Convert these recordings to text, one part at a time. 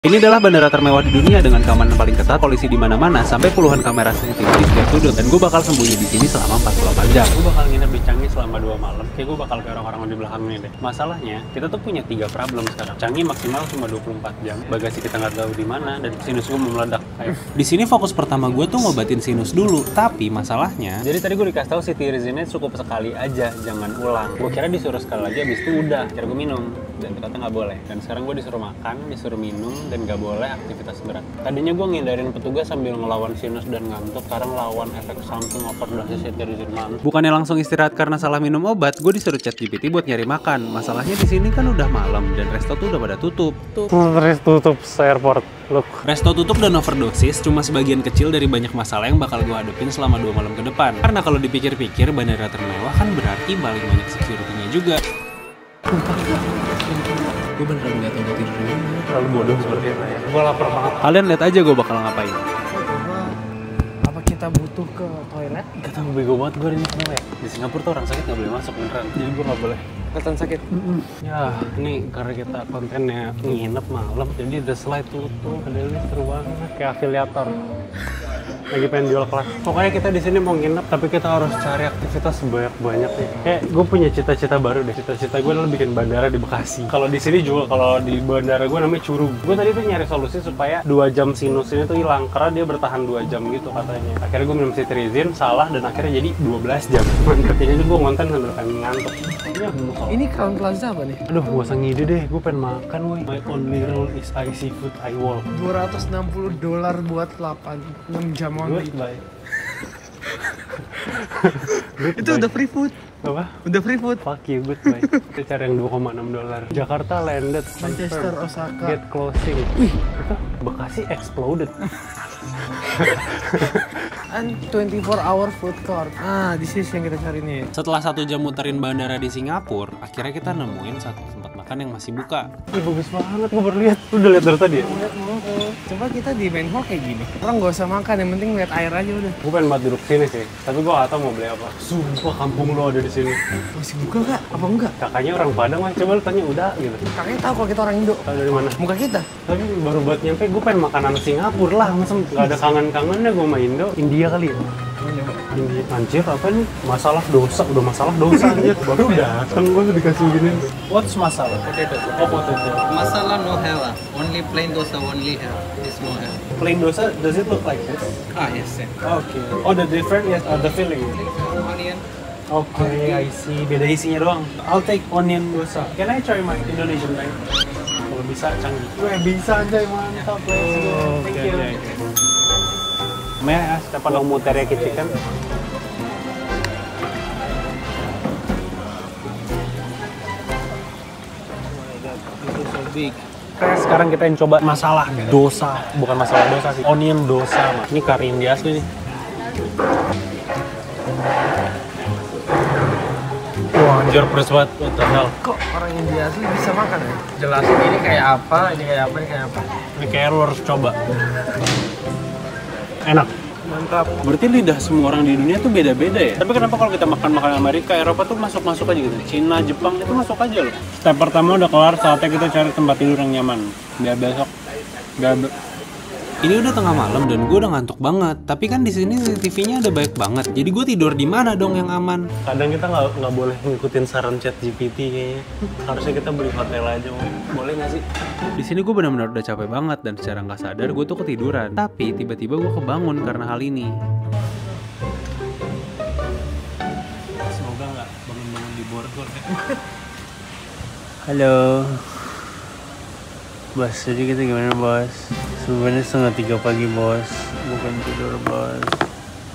Ini adalah bandara termewah di dunia dengan keamanan paling ketat, polisi di mana-mana, sampai puluhan kamera CCTV di setiap sudut. Dan gue bakal sembunyi di sini selama 48 jam. Gue bakal nginep di Changi selama 2 malam. Kayak gue bakal kayak orang-orang di belakang ini deh. Masalahnya, kita tuh punya 3 problem sekarang. Changi maksimal cuma 24 jam. Bagasi kita nggak tahu di mana dan sinus gue mau meledak. Ayo. Di sini fokus pertama gue tuh ngobatin sinus dulu. Tapi masalahnya, jadi tadi gue dikasih tahu City Resinnya cukup sekali aja, jangan ulang. Gue kira disuruh sekali lagi, abis itu udah. Kira gue minum dan ternyata nggak boleh. Dan sekarang gue disuruh makan, disuruh minum, dan nggak boleh aktivitas berat. Tadinya gue ngindarin petugas sambil ngelawan sinus dan ngantuk, sekarang ngelawan efek samping overdosis Cetirizine. Bukannya langsung istirahat karena salah minum obat, gue disuruh ChatGPT buat nyari makan. Masalahnya di sini kan udah malam dan resto tuh udah pada tutup. Tutup airport. Look. Resto tutup dan overdosis cuma sebagian kecil dari banyak masalah yang bakal gue hadapin selama 2 malam ke depan. Karena kalau dipikir-pikir, bandara termewah kan berarti paling banyak security-nya juga. Gue beneran gak tau gue tidur di mana. Terlalu bodoh seperti itu ya. Gue lapar banget. Kalian lihat aja gue bakal ngapain. Apa kita butuh ke toilet? Gak tau, bego banget gue hari ini kenapa ya. Di Singapura tuh orang sakit gak boleh masuk beneran. Jadi gue gak boleh. Kelihatan sakit? Ya, ini karena kita kontennya nginep malam, jadi the slide tutup. Padahal ini seru banget, kayak afiliator. Lagi pengen jual kelas. Pokoknya kita di sini mau nginep, tapi kita harus cari aktivitas sebanyak-banyaknya. Kayak gue punya cita-cita baru deh. Cita-cita gue adalah bikin bandara di Bekasi. Kalau di sini juga, kalau di bandara gue namanya Curug. Gue tadi tuh nyari solusi supaya 2 jam sinus ini tuh hilang, karena dia bertahan 2 jam gitu katanya. Akhirnya gue minum Cetirizine, salah, dan akhirnya jadi 12 jam. Mantep. Jadi gue ngonten sambil pengen ngantuk. Ini Crown Plaza apa nih? Aduh, gak usah ngide deh, gue pengen makan woy. My only rule is I seafood, I wall. $260 buat 6 jam only. Goodbye. Itu udah free food. Apa? Udah free food. Fuck you, goodbye. Kita cari yang $2,6. Jakarta landed. Manchester, confirmed. Osaka. Get closing. Wih, itu Bekasi exploded. And 24-hour food court. Ah, this is yang kita cari nih. Setelah 1 jam muterin bandara di Singapura, akhirnya kita nemuin satu tempat makan yang masih buka. Ih, bagus banget, gue baru lihat. Lu udah lihat dari tadi ya? Coba kita di main hall kayak gini. Orang gak usah makan, yang penting lihat air aja udah. Gue pengen banget duduk sini sih, tapi gue gak tau mau beli apa. Sumpah kampung lo ada di sini. Masih buka gak? Apa enggak? Kakaknya orang Padang, coba lu tanya udah gitu. Kakaknya tahu kalau kita orang Indo. Tahu dari mana? Muka kita. Tapi baru buat nyampe, gue pengen makanan Singapura lah. Masa gak ada kangen-kangennya gue sama Indo. India kali ya? India. Anjir apa nih? Masalah dosa, udah masalah dosa anjir. Baru dateng gue dikasih gini. What's masalah? Potato. Oh, potato. Masala no hair. Only plain dosa, only hair. This no hair. Plain dosa, does it look like this? Ah, yes, sir. Okay. Oh, the different, yes, the filling. Onion. Okay, I see. Beda isinya doang. I'll take onion dosa. Can I try my Indonesian time? Kalau bisa, canggih. Weh, bisa aja, mantap. Let's go. Thank you. May I ask, dapat mau teriyaki chicken? Big. Sekarang kita yang coba masalah dosa, bukan masalah dosa sih, onion dosa. Ini kari India asli nih. Wah, anjir pedes banget, what the hell. Kok orang India asli bisa makan ya? Jelasin ini kayak apa, ini kayak apa, ini kayak apa. Ini kayak lu harus coba. Enak. Mantap. Berarti lidah semua orang di dunia tuh beda-beda ya? Tapi kenapa kalau kita makan makanan Amerika, Eropa tuh masuk-masuk aja gitu? Cina, Jepang itu masuk aja loh. Step pertama udah kelar, saatnya kita cari tempat tidur yang nyaman. Biar besok, Ini udah tengah malam dan gue udah ngantuk banget. Tapi kan di sini CCTV-nya ada baik banget. Jadi gue tidur di mana dong yang aman? Kadang kita nggak boleh ngikutin saran ChatGPT kayaknya. Harusnya kita beli hotel aja, boleh nggak sih? Di sini gue benar-benar udah capek banget dan secara nggak sadar gue tuh ketiduran. Tapi tiba-tiba gue kebangun karena hal ini. Semoga nggak bangun-bangun di borgol ya. Halo. Bos, jadi kita gimana bos? Sebenarnya 2:30 pagi bos, bukan tidur bos.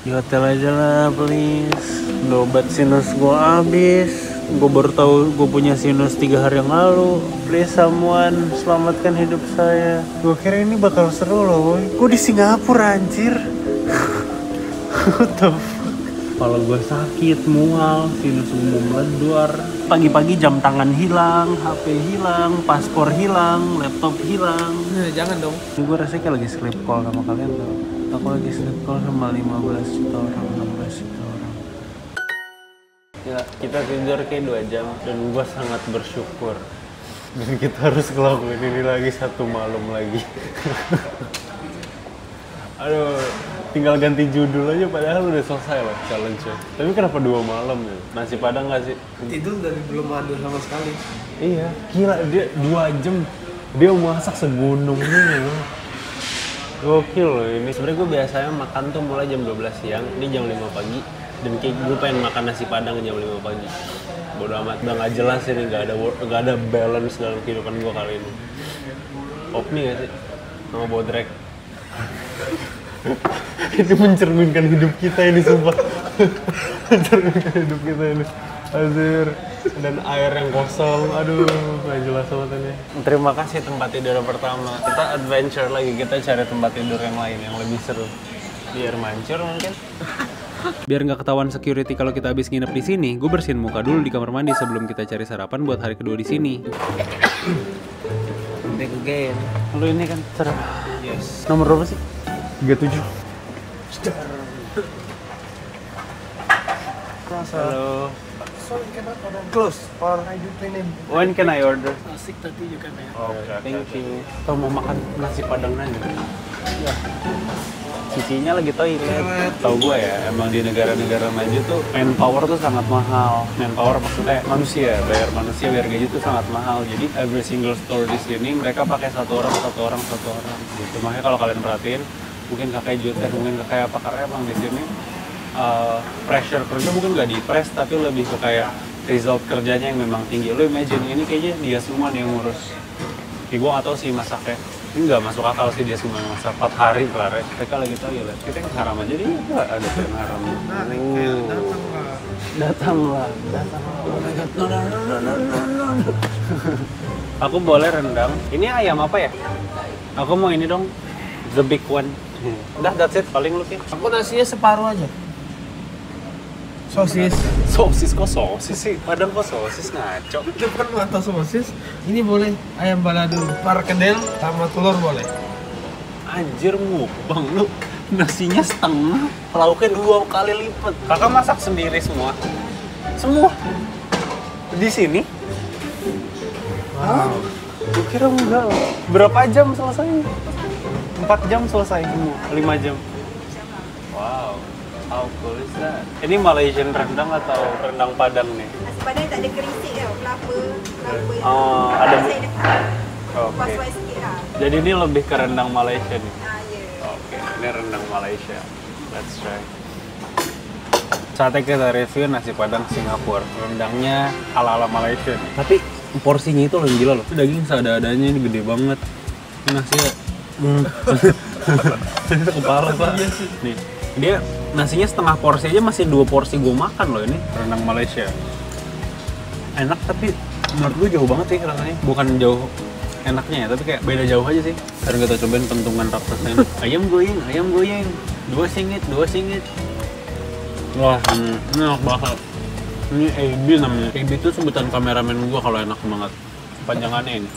Di hotel aja lah please. Udah obat sinus gue habis. Gue baru tahu gue punya sinus 3 hari yang lalu. Please someone, selamatkan hidup saya. Gue kira ini bakal seru loh. Gue di Singapura anjir. What the fuck? Kalau gue sakit, mual, sinus gue meledor. Pagi-pagi jam tangan hilang, HP hilang, paspor hilang, laptop hilang. Jangan dong. Ini gue rasanya kayak lagi sleep call sama kalian tuh. Aku lagi sleep call sama 15 juta orang, 16 juta orang. Ya, kita tidur kayak 2 jam dan gue sangat bersyukur. Dan kita harus ngelakuin ini lagi 1 malam lagi. Aduh, tinggal ganti judul aja padahal udah selesai loh challenge-nya. Tapi kenapa 2 malam ya? Nasi Padang nggak sih? Tidur dari belum ada sama sekali. Iya, gila dia 2 jam dia masak segunung ini loh. Gokil loh ini. Sebenarnya gue biasanya makan tuh mulai jam 12 siang, ini jam 5 pagi. Dan kayak gue pengen makan nasi Padang jam 5 pagi. Bodo amat, udah nggak jelas ini, nggak ada balance dalam kehidupan gue kali ini. Opni gak sih? Sama bodrek. Ini mencerminkan hidup kita ini sumpah. Mencerminkan hidup kita ini. Azir. Dan air yang kosong, aduh gak jelas banget ini. Terima kasih tempat tidur yang pertama. Kita adventure lagi, kita cari tempat tidur yang lain yang lebih seru. Biar mancur mungkin. Biar nggak ketahuan security kalau kita habis nginep di sini, gue bersihin muka dulu di kamar mandi sebelum kita cari sarapan buat hari kedua di sini. Back again. Lalu ini kan cerah. Yes. Nomor berapa sih? 37. Halo. Sorry, cannot order. Close or I do clean him. When can I order? 6:30 you can have. Okay, thank you. Kau mau makan nasi Padang aja? Ya. Cicinya lagi toilet. Tahu gue ya, emang di negara-negara maju tuh manpower tuh sangat mahal. Manpower maksudnya manusia, bayar manusia biar gaji tuh sangat mahal. Jadi every single store di sini mereka pakai satu orang. Gitu. Makanya kalau kalian perhatiin, mungkin kakak jutek, mungkin kakak apa karena emang di sini pressure kerja mungkin nggak di press tapi lebih ke kayak result kerjanya yang memang tinggi. Lo imagine ini kayaknya dia semua nih yang ngurus. Gue nggak tahu sih masaknya. Ini nggak masuk akal sih dia semua yang masak 4 hari kelar ya. Mereka lagi tahu ya, kita yang haram aja dia nggak ada yang haram. Datanglah. Oh my god, no. Aku boleh rendang. Ini ayam apa ya? Aku mau ini dong, the big one. Udah, that's it. Paling lu Ki. Aku nasinya separuh aja. Sosis. Sosis kok sosis sih? Padang kok sosis ngaco. Depan mata sosis. Ini boleh ayam balado, perkedel sama telur boleh. Anjir mukbang lu. Nasinya setengah, lauknya 2 kali lipat. Kakak masak sendiri semua? Semua? Di sini? Wow. Gue kira enggak loh. Berapa jam selesai? 4 jam selesai semua, 5 jam. Wow, how cool is that? Ini Malaysian rendang atau rendang Padang nih? Nasi Padang tak ada kerisik tau, kelapa yang Oh, ada. saya dekat. Oke. Was-was sikit lah. Jadi ini lebih ke rendang Malaysia nih? Ya. Oke, ini rendang Malaysia. Let's try. Saatnya kita review nasi Padang Singapura. Rendangnya ala-ala Malaysia nih. Tapi porsinya itu lebih gila loh. Itu daging seadanya ini gede banget. Ini nasinya itu kepala pak. Nih, dia nasinya setengah porsi aja masih 2 porsi gue makan loh ini. Rendang Malaysia. Enak tapi menurut gue jauh banget sih rasanya. Bukan jauh enaknya ya, tapi kayak beda jauh aja sih. Sekarang kita cobain pentungan raksasa ini. Ayam goyang. 2 singgit. Wah, ini enak banget. Ini AB namanya. AB itu sebutan kameramen gua kalau enak banget. Panjangannya ini.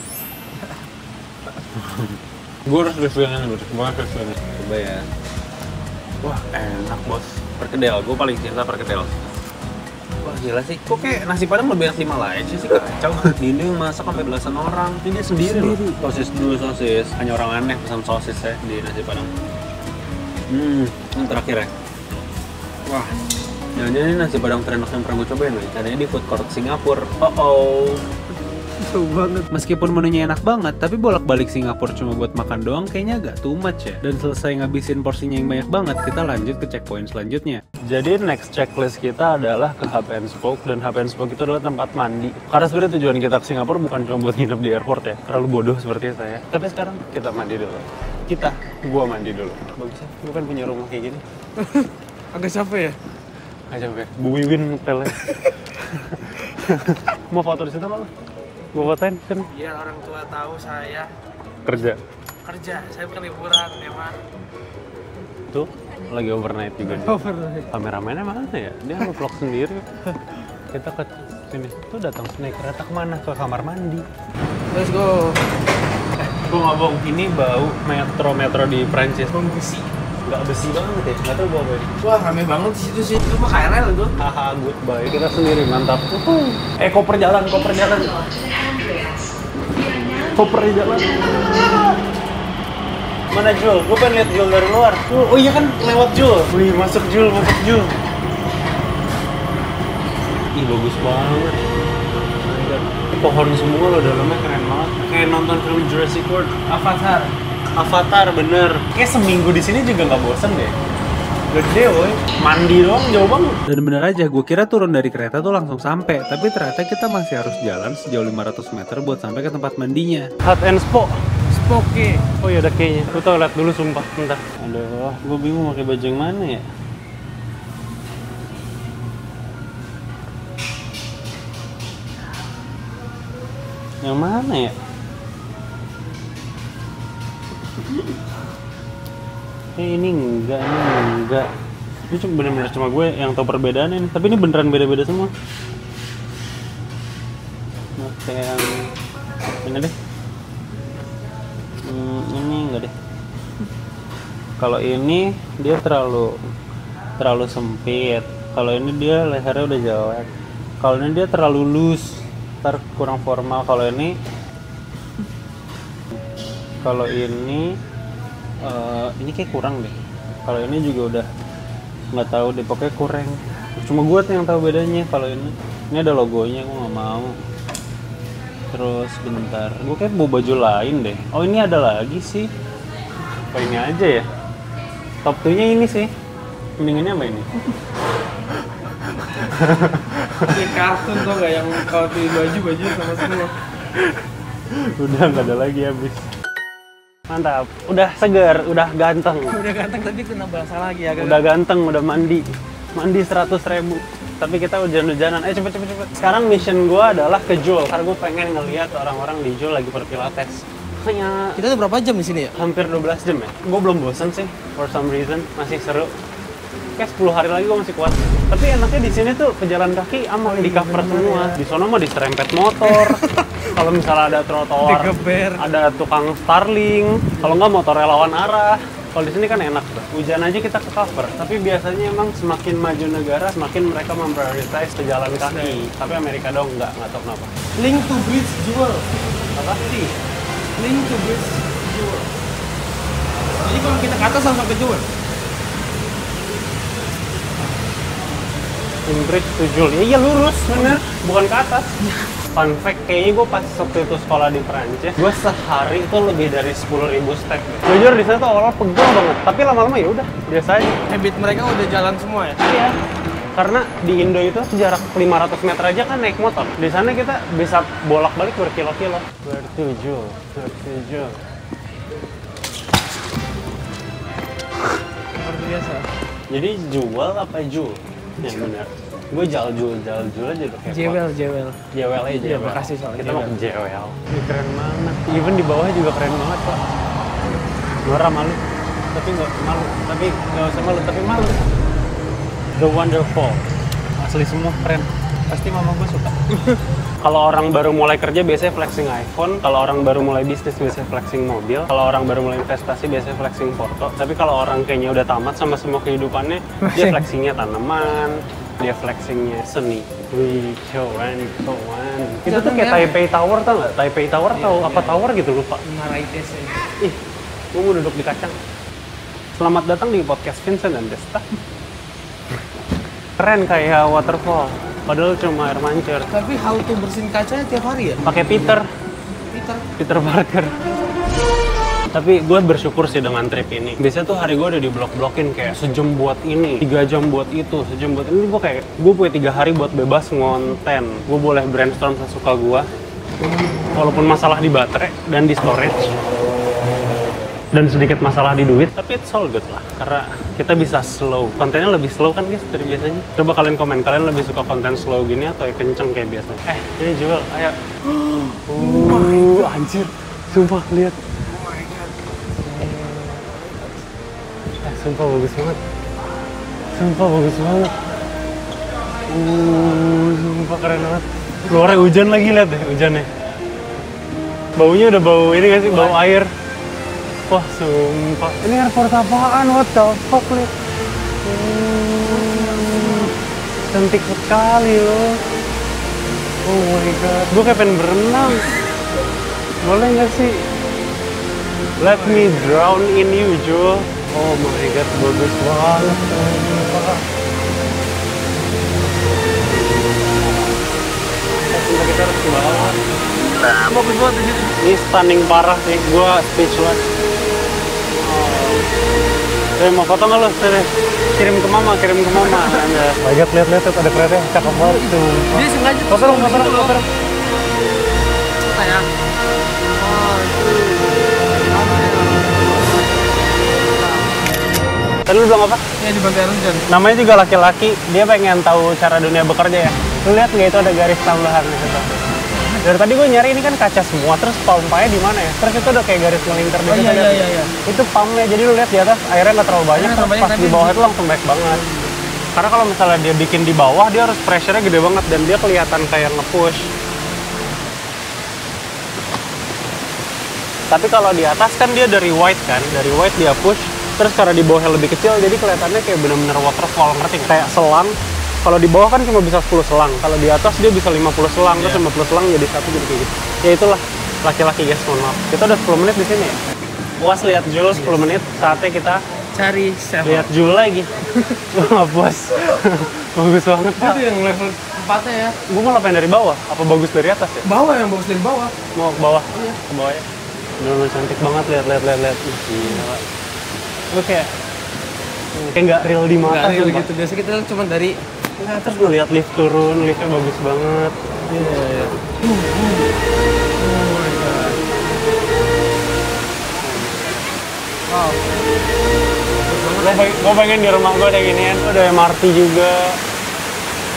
Gua harus review ini dulu. Coba ya. Wah, enak bos. Perkedel, gua paling cinta perkedel. Wah gila sih, kok kayak nasi Padang lebih enak di Malaysia sih, kacau. Ini yang masak sampai belasan orang, ini dia sendiri loh. Sosis dulu, sosis. Hanya orang aneh pesan sosis ya di nasi Padang. Yang terakhir ya. Wah, jangan-jangan ini nasi Padang terenak yang pernah gue cobain loh. Caranya di food court Singapura. Seru banget. Meskipun menunya enak banget, tapi bolak-balik Singapura cuma buat makan doang kayaknya agak too much ya. Dan selesai ngabisin porsinya yang banyak banget, kita lanjut ke checkpoint selanjutnya. Jadi next checklist kita adalah ke Hub and Spoke, dan Hub and Spoke itu adalah tempat mandi. Karena sebenarnya tujuan kita ke Singapura bukan cuma buat nginep di airport ya. Terlalu bodoh seperti saya. Tapi sekarang kita mandi dulu. Gua mandi dulu. Bagus ya, gue kan punya rumah kayak gini. Agak capek ya? Agak capek. Bu Wiwin tele. Mau foto di situ malah? Gua fotoin kan? Biar orang tua tahu saya Kerja. saya bukan liburan emang. Tuh, lagi overnight juga dia. Overnight. Kameramennya mana ya? Dia nge-vlog sendiri. Kita ke sini. Tuh datang naik kereta kemana? Ke kamar mandi. Let's go. Gue nggak bohong, ini bau metro di Prancis. Bang besi. Nggak besi banget ya? Nggak tahu bau apa ini. Wah rame banget di situ sih. Itu mah KRL itu. Haha, goodbye. Kita sendiri, mantap. Koper jalan. Koper di jalan. Mana Jul? Gue pengen lihat Jul dari luar. Oh iya kan lewat Jul. Wih, masuk Jul. Ih, bagus banget. Pohon semua loh, dalamnya keren banget. Kayak nonton film Jurassic World. Avatar bener. Kayak seminggu di sini juga nggak bosen deh. Gede woy. Mandi doang jauh banget. Dan bener aja, gue kira turun dari kereta tuh langsung sampai. Tapi ternyata kita masih harus jalan sejauh 500 meter buat sampai ke tempat mandinya. Hot and Spoke. Spoke. Oh iya ada kayaknya. Gue tau liat dulu sumpah. Bentar. Aduh, gue bingung pakai baju yang mana ya. Yang mana ya? Ini enggak. Ini cuma bener-bener cuma gue yang tahu perbedaannya nih. Tapi ini beneran beda-beda semua. Oke, yang ini deh. Ini enggak deh. Kalau ini dia terlalu sempit. Kalau ini dia lehernya udah jelek. Kalau ini dia terlalu loose. Ntar kurang formal. Kalau ini kayak kurang deh. Kalau ini juga udah nggak tahu deh, pokoknya kurang. Cuma gue tuh yang tahu bedanya. Kalau ini ada logonya, gue nggak mau. Terus bentar, gue kayak mau baju lain deh. Oh ini ada lagi sih. Apa ini aja ya? Top 2-nya ini sih. Mendingannya apa ini? Ini kartun tuh gak yang kalau di baju sama semua. Udah nggak ada lagi habis. Mantap, udah seger, udah ganteng. Udah ganteng tapi kena basah lagi ya. Udah ganteng, udah mandi 100.000. Tapi kita hujan-hujanan. Cepet. Sekarang mission gue adalah ke Jul. Karena gue pengen ngeliat orang-orang di Jul lagi berpilates. Makanya Kita udah berapa jam di sini ya? hampir 12 jam ya. Gue belum bosen sih, for some reason masih seru. Kayak 10 hari lagi gue masih kuat. Tapi enaknya di sini tuh pejalan kaki aman, di cover semua. Di sono mah diserempet motor. Kalau misalnya ada trotoar, Digeber. ada tukang Starling. Kalau nggak motornya lawan arah. Kalau di sini kan enak tuh. Hujan aja kita ke cover. Tapi biasanya emang semakin maju negara, semakin mereka memprioritize pejalan kaki. Tapi Amerika dong nggak tahu kenapa. Link to Bridge Jewel. Apa sih? Link to Bridge Jewel. Jadi kalau kita ke atas langsung ke Jewel. Bridge to Jul. Iya lurus, bener. Bukan ke atas. Fun fact, kayaknya gue pas waktu itu sekolah di Perancis, gue sehari itu lebih dari 10.000 step. Jujur di sana tuh awal-awal pegel banget, tapi lama-lama ya udah biasa aja. Habit mereka udah jalan semua ya? Iya. Karena di Indo itu jarak 500 meter aja kan naik motor. Di sana kita bisa bolak-balik berkilo-kilo. Bertujuh. Seperti biasa. Jadi jual apa Jul? Yang benar. Gue jaljul aja udah kayak Jewel. Jewel aja. Iya, Bekasi soalnya. Kita mau ke Jewel. Ini keren banget. Even di bawah juga keren banget kok. Marah malu. Tapi nggak malu. Tapi nggak usah malu. Tapi malu. The Wonderful. Asli semua keren. Pasti mama gue suka. Kalau orang baru mulai kerja biasanya flexing iPhone. Kalau orang baru mulai bisnis biasanya flexing mobil. Kalau orang baru mulai investasi biasanya flexing foto. Tapi kalau orang kayaknya udah tamat sama semua kehidupannya, dia flexingnya tanaman. Dia flexingnya seni. Wih, keren. Itu tuh kayak Taipei Tower, tau nggak? Taipei Tower atau apa tower gitu, lupa. Maraites ya. Ih, gue mau duduk di kacang. Selamat datang di podcast Vincent dan Desta. Keren kayak waterfall, padahal cuma air mancur. Tapi how to bersihin kacanya tiap hari ya? Pakai Peter Parker. Tapi gue bersyukur sih dengan trip ini. Biasanya tuh hari gue udah diblok-blokin kayak sejam buat ini, 3 jam buat itu, sejam buat ini. Gue punya 3 hari buat bebas ngonten. Gue boleh brainstorm sesuka gue. Walaupun masalah di baterai dan di storage. Dan sedikit masalah di duit, tapi it's all good lah. Karena kita bisa slow. Kontennya lebih slow kan guys dari biasanya. Coba kalian komen, kalian lebih suka konten slow gini atau kenceng kayak biasanya? Ini jual, ayo. Anjir. Sumpah, lihat. Sumpah bagus banget. Sumpah keren banget. Luarnya hujan lagi, lihat deh hujannya. Baunya udah bau ini gak sih? Bau air. Wah, sumpah. Ini airport apaan? What the fuck, lihat. Cantik sekali loh. Oh my god. Gue kayak pengen berenang. Boleh nggak sih? Let me drown in you, Jul. Oh my god, bagus banget. Kita harus ke bawah. Nah, bagus banget di situ. Ini stunning parah sih, gua speechless. Mau foto nggak lo? Kirim ke mama. Lihat tuh ada keretanya, cakep banget tuh. Dia sengaja Foto dong. Sayang. Tadi lu bilang apa? Ya di Bantaran Hujan. Namanya juga laki-laki, dia pengen tahu cara dunia bekerja ya. Lu lihat nggak itu ada garis tambahan di situ? Dari tadi gue nyari ini kan kaca semua, terus pompanya di mana ya? Terus itu udah kayak garis melingkar di situ. Iya. Itu pumpnya, jadi lu lihat di atas airnya nggak terlalu banyak, terus pas di bawah itu langsung baik banget. Karena kalau misalnya dia bikin di bawah, dia harus pressure-nya gede banget dan dia kelihatan kayak nge-push. Tapi kalau di atas kan dia dari white dia push, terus karena di bawahnya lebih kecil, jadi kelihatannya kayak bener-bener waterfall, ngerti nggak? Kayak selang. Kalau di bawah kan cuma bisa 10 selang, kalau di atas dia bisa 50 selang, terus 50 selang jadi satu jadi kayak gitu. Ya itulah laki-laki guys, mohon maaf. Kita udah 10 menit di sini ya. Puas lihat Jul 10 menit, saatnya kita Cari chef. lihat Jul lagi. Wah puas, bagus banget Pak. Itu yang level 4-nya ya. Gue malah pengen dari bawah, apa bagus dari atas ya? Bawah yang bagus dari bawah. Mau ke bawah? Iya. Ke bawah ya. Udah cantik banget, lihat. Gila. Gue kayak nggak real di mata. Nggak real sumpah. gitu. Biasa kita cuma dari Nah, terus gue lihat lift turun, liftnya bagus banget. Iya. Oh my god. Wow. Gue pengen di rumah gue ada ginian, ada MRT juga.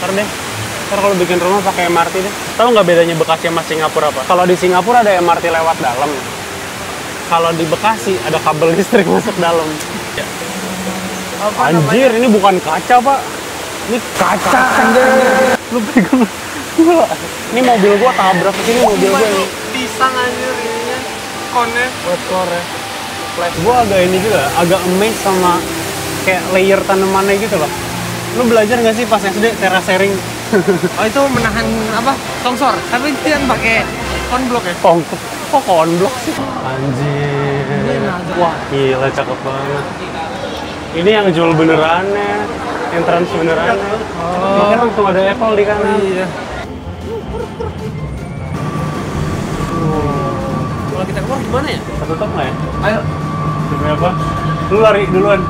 Ntar kalau bikin rumah pakai MRT deh. Tahu nggak bedanya Bekasi sama Singapura apa? Kalau di Singapura ada MRT lewat dalam. Kalau di Bekasi ada kabel listrik masuk dalam. Ya. Anjir, ini bukan kaca Pak. Ini kaca. Lu pegang. Ini mobil gua tabrak ke sini mobil gua ini. Pisang anjir ininya. Konnya. Buat core. Gua agak ini juga, agak amazed sama kayak layer tanamannya gitu loh. Lu belajar nggak sih pas SD terasering? Oh itu menahan apa? Longsor. Tapi itu yang pakai konblok ya? Kok konblok sih? Anjir. Wah gila cakep banget. Ini yang jual benerannya, entrance benerannya. Ini kan langsung ada Apple di kanan. Iya. Kalau kita keluar gimana ya? Ketutup nggak ya? Ayo. Demi apa? Lu lari duluan.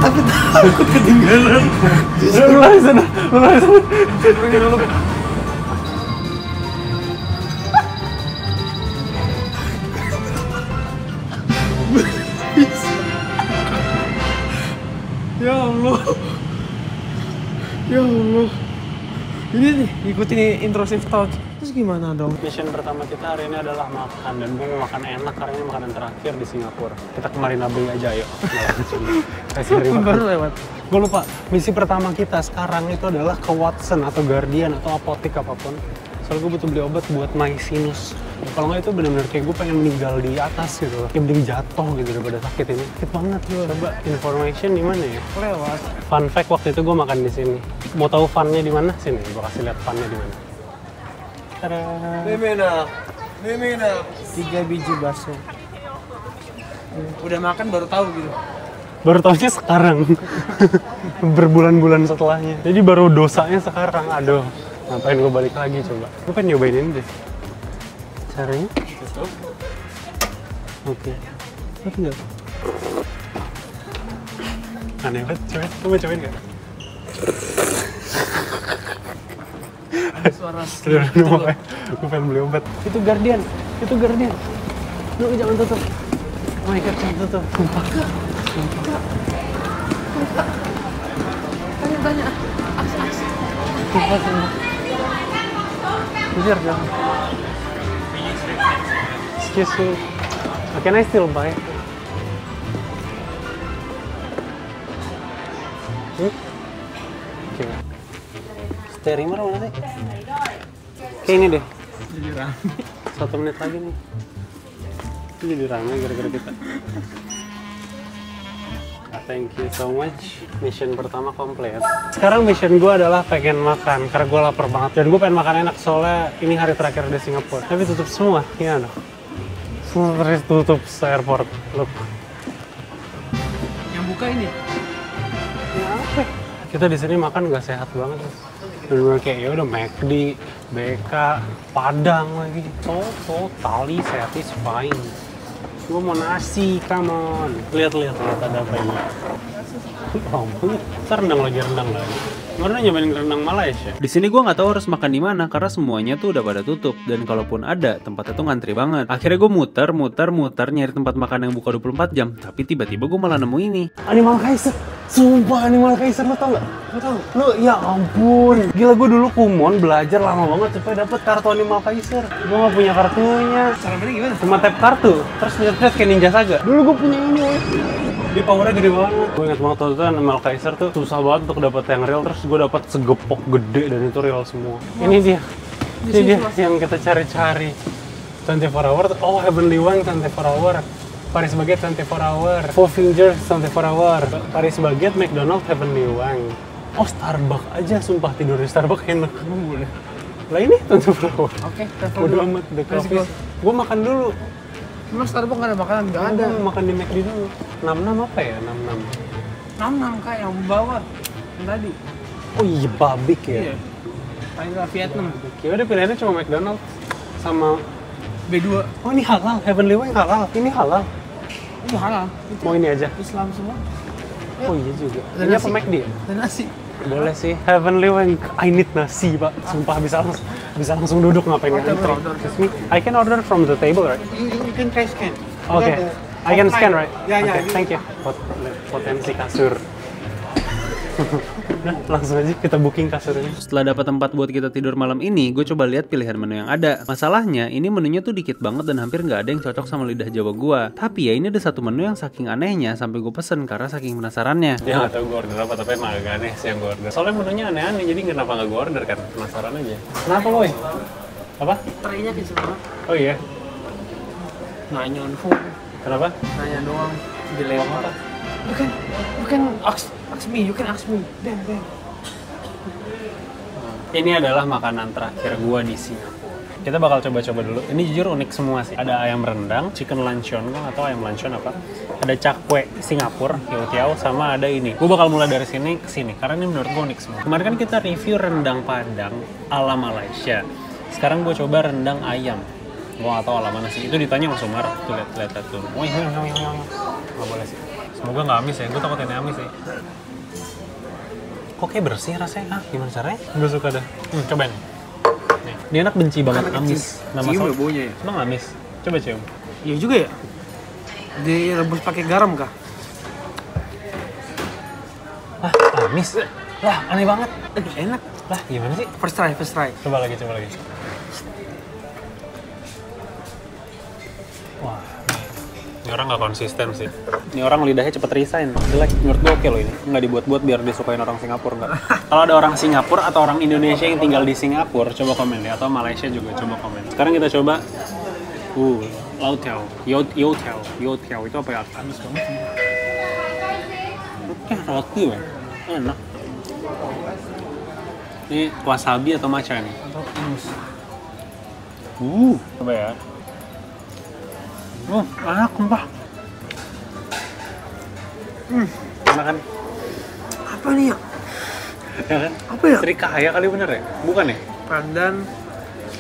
Aku takut ketinggalan. Lu lari sana. Pergi dulu. Ya Allah. Ya Allah. Ini nih, ikutin intrusive thought. Terus gimana dong? Mission pertama kita hari ini adalah makan, dan gue mau makan enak karena ini makanan terakhir di Singapura. Kita ke Marina Bay aja yuk. Baru lewat. Gue lupa, misi pertama kita sekarang itu adalah ke Watson atau Guardian atau apotek apapun. Soalnya gue butuh beli obat buat my sinus. Kalau nggak itu benar-benar kayak gue pengen meninggal di atas gitu loh. Kayak mending jatuh gitu daripada sakit ini. Sakit banget gue. Coba information di mana ya? Lewat. Fun fact, waktu itu gue makan di sini. Mau tahu funnya di mana? Sini, gue kasih lihat funnya di mana. Tada. Mimina. 3 biji bakso. Udah makan baru tahu gitu. Baru taunya sekarang. Berbulan-bulan setelahnya. Jadi baru dosanya sekarang. Aduh, ngapain gue balik lagi coba. Gue pengen nyobain ini deh. Caranya? Oke. Tapi enggak. Aneh banget, cobain. Lu mau cobain nggak? Suara Gue pengen beli obat. Itu Guardian. Lu jangan tutup. Oh my god, jangan tutup. Sumpah. Tanya. Sumpah. Jujur dong. Excuse me. Can I still buy? Oke. Steamer mana sih? Kayak ini deh. Jadi rame. 1 menit lagi nih. Itu jadi rame gara-gara kita. Thank you so much. Mission pertama komplit. Sekarang mission gue adalah pengen makan karena gue lapar banget dan gue pengen makan enak soalnya ini hari terakhir di Singapura. Tapi tutup semua, gimana? Terus tutup airport. Look. Yang buka ini. Kita di sini makan nggak sehat banget. Bener kayak ya udah McD, BK, Padang lagi. Totally satisfying. Gue mau nasi, come on. Lihat ada apa ini. Ntar rendang lagi. Mana nyobain rendang Malaysia? Di sini gue nggak tahu harus makan di mana karena semuanya tuh udah pada tutup dan kalaupun ada tempatnya tuh ngantri banget. Akhirnya gue muter nyari tempat makan yang buka 24 jam. Tapi tiba-tiba gue malah nemu ini. Animal Kaiser. Sumpah Animal Kaiser, lo tau gak? Lo ya ampun. Gila, gue dulu kumon belajar lama banget supaya dapet kartu Animal Kaiser. Gue gak punya kartunya. Cara mainnya gimana? Cuma tap kartu, terus nyet kayak Ninja Saga. Dulu gue punya ini. Dia powernya gede banget. Gue ingat banget waktu itu Animal Kaiser tuh susah banget untuk dapet yang real. Terus gue dapet segepok gede dan itu real semua. Ini dia yang kita cari-cari. 24 hour, oh Heavenly One 24 hour. Paris Baguette 24 hour, Four Fingers 24 hour, Paris Baguette, McDonald, Heavenly Wine. Oh Starbucks aja, sumpah tidur di Starbucks enak. Boleh. Lah ini 24 hour. Oke, Udah amat the coffee. Gue makan dulu. Emang Starbucks nggak ada makanan? Nggak ada. Gue makan di McD dulu. 66 apa ya? 66 kak yang bawah yang tadi. 66. Oh iya, babik ya. Iya. Paling nggak Vietnam. Ya udah pilihannya cuma McDonald sama B2. Oh ini halal, Heavenly Wine halal. Ini halal. Ini halal. Itu Mau ini aja. Islam semua. Oh iya juga. Dan Ini nasi. apa McD ya? Dan nasi. Boleh sih. Heavenly Wine, I need nasi, Pak. Sumpah bisa langsung duduk ngapain Order, ngantri. order. Excuse me, I can order from the table, right? You can try scan. Okay. I can scan, right? Ya, ya. Okay, thank you. Potensi kasur. Nah, langsung aja kita booking kasurnya. Setelah dapat tempat buat kita tidur malam ini, gue coba lihat pilihan menu yang ada. Masalahnya, ini menunya tuh dikit banget dan hampir nggak ada yang cocok sama lidah Jawa gue. Tapi ya ini ada satu menu yang saking anehnya sampai gue pesen karena saking penasarannya. Ya nggak tahu gue order apa, tapi emang agak aneh sih yang gue order. Soalnya menunya aneh-aneh, jadi kenapa nggak gue order kan? Penasaran aja. Kenapa lo? Apa? Traynya kecil banget. Oh iya. Nanya on phone. Kenapa? Nanya doang. Dilempar. Bukan ask me. You can ask me. Dan. Ini adalah makanan terakhir gua di Singapura. Kita bakal coba-coba dulu. Ini jujur unik semua sih. Ada ayam rendang, chicken luncheon, gua nggak tahu ayam luncheon apa. Ada cakwe Singapura, youtiao, sama ada ini. Gua bakal mulai dari sini ke sini karena ini menurut gua unik semua. Kemarin kan kita review rendang Padang ala Malaysia. Sekarang gua coba rendang ayam. Gua nggak tahu ala mana sih. Itu ditanya langsung marah. Tuh lihat tuh. Wih, nggak boleh sih. Semoga nggak amis ya. Gua takut ini amis sih. Kok kayak bersih rasanya? Gimana caranya? Gue suka dah. Cobain. Nih. Dia anak benci banget amis. Cium ya baunya ya? Emang amis? Coba cium. Iya juga ya? Direbus pakai garam kah? Ah, amis? Lah, aneh banget. Enak. Lah, gimana sih? First try. Coba lagi. Wah, ini orang nggak konsisten sih. Ini orang lidahnya cepet resign. Jelek. Menurut gue oke loh ini. Nggak dibuat-buat biar disukain orang Singapura, nggak. Kalau ada orang Singapura atau orang Indonesia yang tinggal di Singapura, coba komen ya. Atau Malaysia juga coba komen. Sekarang kita coba. Youtiao. Youtiao itu apa ya? Amis banget. Roti weh. Enak. Ini wasabi atau matcha nih? Atau ingus. Coba ya. Enak, sumpah. Enak kan? Apa nih ya? Ya kan? Apa ya? Srikaya kali bener ya? Bukan ya? Pandan.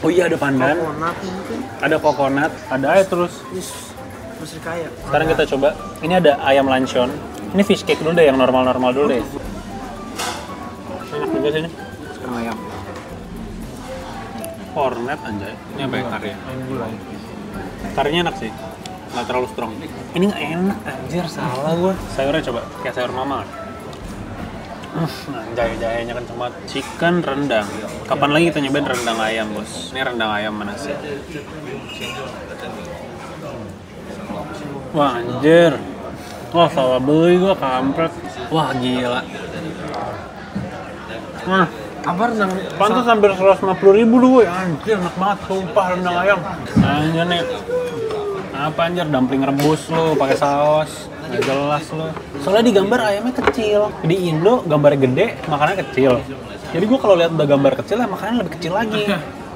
Oh iya ada pandan, Coconut mungkin. ada coconut, ada air terus. Terus kaya. Sekarang kita coba. Ini ada ayam luncheon. Ini fish cake dulu deh, yang normal-normal dulu deh. Enak juga sih ini. Sekarang ayam. Cornet anjay. Ini apa ya? Kari. Ayam gulai. Karinya enak sih. Nggak terlalu strong. Ini nggak enak anjir, salah gue. Sayurnya coba, kayak sayur mama. Nah, jahe-jahenya kan cuma chicken rendang. Kapan lagi kita nyobain rendang ayam, bos? Ini rendang ayam mana sih? Wah, anjir. Wah, salah beli gua, kampret. Wah, gila. Nah, Apa rendang? pantas hampir 150.000 dulu ya. Anjir, enak banget, sumpah rendang ayam. Anjir nih. Apa anjir, dumpling rebus lo, pakai saus. Nggak jelas lo. Soalnya di gambar ayamnya kecil. Di Indo gambarnya gede, makanannya kecil. Jadi gua kalau lihat udah gambar kecil, ya makanannya lebih kecil lagi.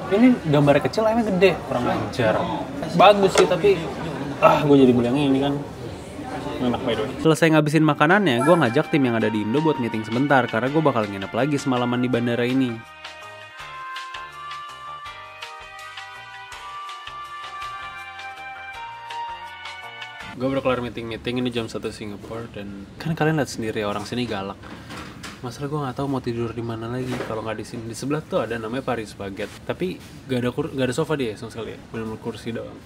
Ini gambarnya kecil, ayamnya gede. Kurang ajar. Bagus sih, tapi Gue jadi beli yang ini kan. Enak by the way. Selesai ngabisin makanannya, gue ngajak tim yang ada di Indo buat meeting sebentar karena gue bakal nginep lagi semalaman di bandara ini. Gue baru kelar meeting ini jam 1 Singapura dan kan kalian lihat sendiri orang sini galak. Masalah gue nggak tahu mau tidur di mana lagi kalau nggak di sini. Di sebelah tuh ada namanya Paris Baguette, tapi gak ada sofa dia sama sekali ya, benar-benar kursi doang.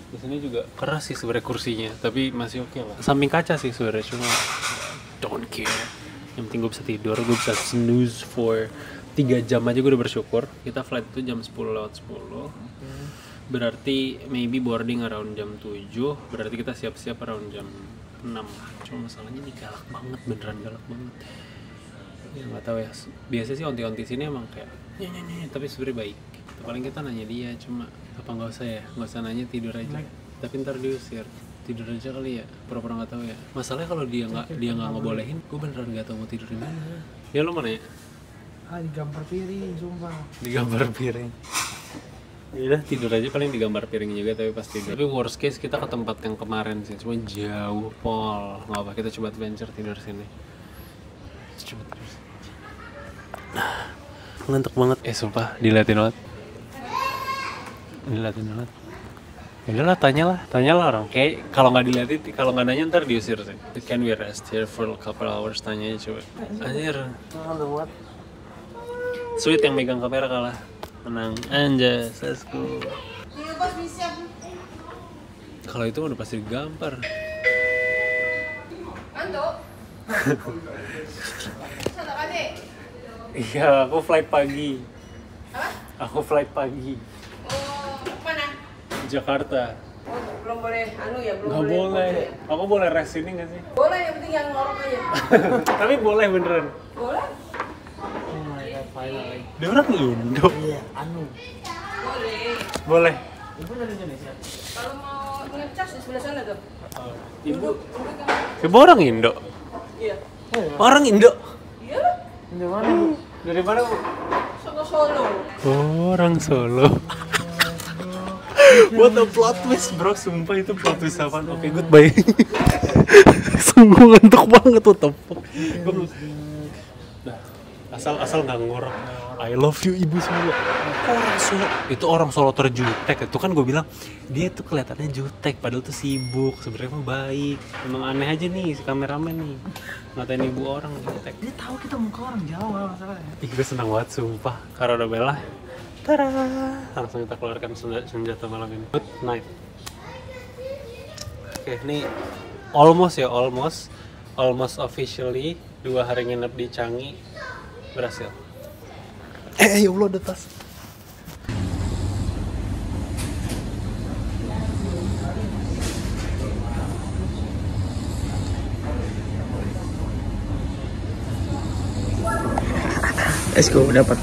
Di sini juga keras sih sebenarnya kursinya, tapi masih oke lah. Samping kaca sih sebenarnya, cuma don't care. Yang penting gue bisa tidur, gue bisa snooze for 3 jam aja gue udah bersyukur. Kita flight itu jam 10:10. Berarti maybe boarding around jam 7, berarti kita siap-siap around jam 6 lah. Cuma masalahnya ini galak banget, beneran galak banget. Ya nggak tahu ya, biasa sih onti-onti sini emang kayak nyanyi, tapi sebenarnya baik. Paling kita nanya dia, cuma apa nggak usah ya, nggak usah nanya, tidur aja. Tapi ntar diusir, tidur aja kali ya, pura-pura nggak tahu ya. Masalahnya kalau dia nggak ngebolehin, gue beneran nggak tahu mau tidur di mana. Ya lo mana ya? Digambar piring, sumpah. Digambar piring. Udah tidur aja, paling digambar piring juga tapi pas tidur. Tapi worst case kita ke tempat yang kemarin sih, cuma jauh pol. Nggak apa, kita coba adventure tidur sini. Coba tidur sini. Ngantuk banget. Sumpah, diliatin banget. Udahlah, tanyalah orang. Kayak kalau nggak diliatin, kalau nggak nanya ntar diusir sih. Can we rest here for a couple hours? Tanya aja coba. Anjir. Sweet yang megang kamera kalah. Menang. Anjas, let's go. Kalau itu udah pasti digampar. Iya, aku flight pagi. Aku flight pagi. Mana? Jakarta. Belum boleh belum Nggak boleh. Aku boleh rest sini nggak sih? Boleh, yang penting yang ngorok aja. Tapi boleh beneran. Boleh? Oh my god, finally. Dia orang Indo. Iya, Boleh. Boleh. Ibu dari Indonesia. Kalau mau ngecas di sebelah sana tuh. Ibu. Ibu orang Indo. Iya. Orang Indo. Iya. Dari mana, Bu? Dari mana, Bu? Solo. Orang Solo. What a plot twist, bro. Sumpah itu plot twist apaan. Oke, goodbye. Sungguh ngantuk banget tuh tepuk. Asal nggak ngorok. I love you ibu Solo. Orang Solo. Itu orang Solo terjutek. Itu kan gue bilang dia tuh kelihatannya jutek, padahal tuh sibuk. Sebenarnya mah baik. Emang aneh aja nih si kameramen nih. Ngatain ibu orang jutek. Dia tahu kita muka orang Jawa masalahnya. Ih, gue senang banget sumpah. Karena udah bela. Tada! Langsung kita keluarkan senjata malam ini. Good night. Oke, ini almost officially 2 hari nginep di Changi berhasil. Ya Allah, ada tas. Let's go, dapat.